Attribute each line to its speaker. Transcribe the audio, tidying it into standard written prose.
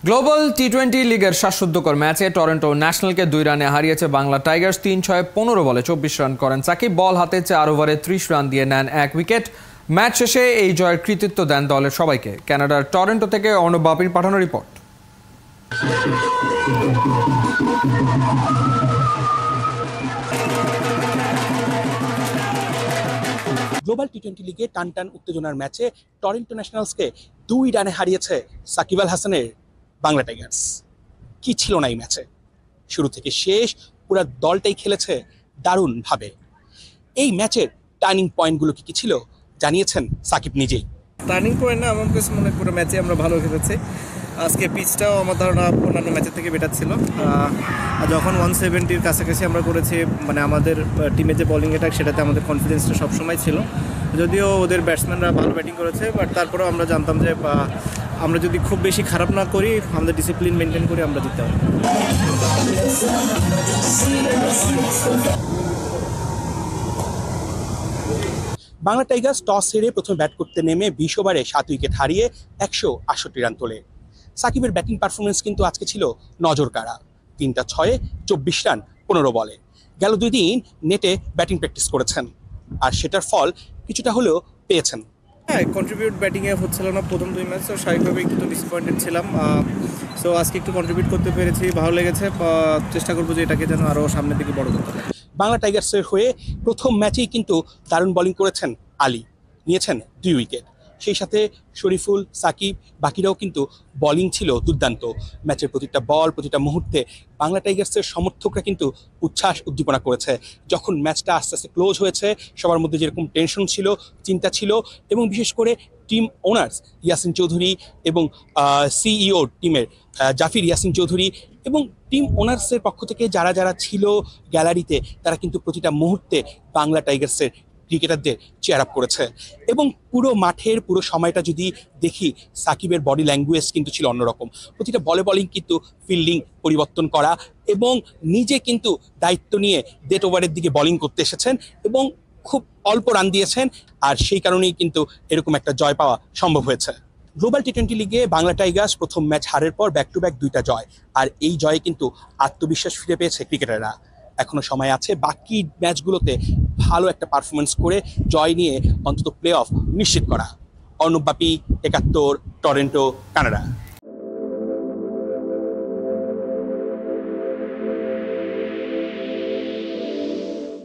Speaker 1: Global টি-20 লিগের শ্বাসরুদ্ধকর ম্যাচে টরন্টো ন্যাশনালকে 2 রানে হারিয়েছে বাংলা টাইগার্স। 3-6-15 বলে 24 রান করেন সাকিব। বল হাতে 4 ওভারে 30 রান দিয়ে নেন 1 উইকেট। ম্যাচ শেষে এই জয়ের কৃতিত্ব দেন দলের সবাইকে। কানাডার টরন্টো থেকে অর্ণব বাপির পাঠানো রিপোর্ট।
Speaker 2: গ্লোবাল টি-20 লিগে টানটান উত্তেজনার ম্যাচে টরন্টো ন্যাশনালসকে 2 রানে হারিয়েছে সাকিব আল হাসানের বাংলা টাইগার্স। কি ছিল না এই ম্যাচে, শুরু থেকে শেষ পুরো দলটাই খেলেছে দারুণভাবে। এই ম্যাচের টার্নিং পয়েন্টগুলো কি ছিল জানিয়েছেন সাকিব নিজেই।
Speaker 3: টার্নিং পয়েন্ট না, আমার কাছে মনে হয় পুরো ম্যাচে আমরা ভালো খেলেছি। আজকে পিচটাও আমার ধারণা অন্যান্য ম্যাচের থেকে বেটার ছিল। যখন 170-র কাছাকাছি আমরা করেছি, মানে আমাদের টিমে যে বোলিং অ্যাটাক সেটাতে আমাদের কনফিডেন্সটা সবসময় ছিল। যদিও ওদের ব্যাটসম্যানরা ভালো ব্যাটিং করেছে, বাট তারপরেও আমরা জানতাম যে আমরা যদি খুব বেশি খারাপ না করি, আমাদের ডিসিপ্লিন মেনটেন করে আমরা জিততে পারি।
Speaker 2: বাংলা টাইগার্স টস হেরে প্রথমে ব্যাট করতে নেমে 20 ওভারে 7 উইকেট হারিয়ে 168 রান তোলে। সাকিবের ব্যাটিং পারফরমেন্স কিন্তু আজকে ছিল নজর কাড়া। 3টা 6-এ 24 রান 15 বলে। গেল 2 দিন নেটে ব্যাটিং প্র্যাকটিস করেছেন, আর সেটার ফল কিছুটা হলেও পেয়েছেন।
Speaker 3: হ্যাঁ, কন্ট্রিবিউট ব্যাটিংয়ে হচ্ছিল না প্রথম 2 ম্যাচ, তো স্বাভাবিকভাবে একটু ডিসঅ্যাপয়েন্টেড ছিলাম। সো আজকে একটু কন্ট্রিবিউট করতে পেরেছি, ভালো লেগেছে। চেষ্টা করবো যে এটাকে যেন আরও সামনের দিকে বড় করতে পারে।
Speaker 2: বাংলা টাইগার্সের হয়ে প্রথম ম্যাচেই কিন্তু দারুণ বোলিং করেছেন আলী, নিয়েছেন 2 উইকেট। সেই সাথে শরীফুল, সাকিব, বাকিরাও কিন্তু বোলিং ছিল দুর্দান্ত। ম্যাচের প্রতিটা বল, প্রতিটা মুহূর্তে বাংলা টাইগার্সের সমর্থকরা কিন্তু উচ্ছ্বাস উদ্দীপনা করেছে। যখন ম্যাচটা আস্তে আস্তে ক্লোজ হয়েছে, সবার মধ্যে যেরকম টেনশন ছিল, চিন্তা ছিল, এবং বিশেষ করে টিম ওনার্স ইয়াসিন চৌধুরী এবং সিইও টিমের জাফির ইয়াসিন চৌধুরী এবং টিম ওনার্সের পক্ষ থেকে যারা যারা ছিল গ্যালারিতে, তারা কিন্তু প্রতিটা মুহূর্তে বাংলা টাইগার্সের ক্রিকেটারদের চেয়ার আপ করেছে। এবং পুরো মাঠের পুরো সময়টা যদি দেখি, সাকিবের বডি ল্যাঙ্গুয়েজ কিন্তু ছিল অন্যরকম। প্রতিটা বোলিং কিন্তু ফিল্ডিং পরিবর্তন করা, এবং নিজে কিন্তু দায়িত্ব নিয়ে ডেথ ওভারের দিকে বোলিং করতে এসেছেন এবং খুব অল্প রান দিয়েছেন, আর সেই কারণেই কিন্তু এরকম একটা জয় পাওয়া সম্ভব হয়েছে। গ্লোবাল টি-20 লিগে বাংলা টাইগার্স প্রথম ম্যাচ হারের পর ব্যাক টু ব্যাক 2টা জয়, আর এই জয়ে কিন্তু আত্মবিশ্বাস ফিরে পেয়েছে ক্রিকেটাররা। এখনো সময় আছে বাকি ম্যাচগুলোতে ভালো একটা পারফরমেন্স করে জয় নিয়ে অন্তত প্লে অফ নিশ্চিত করা। অর্ণব বাপি, 71, টরন্টো, কানাডা।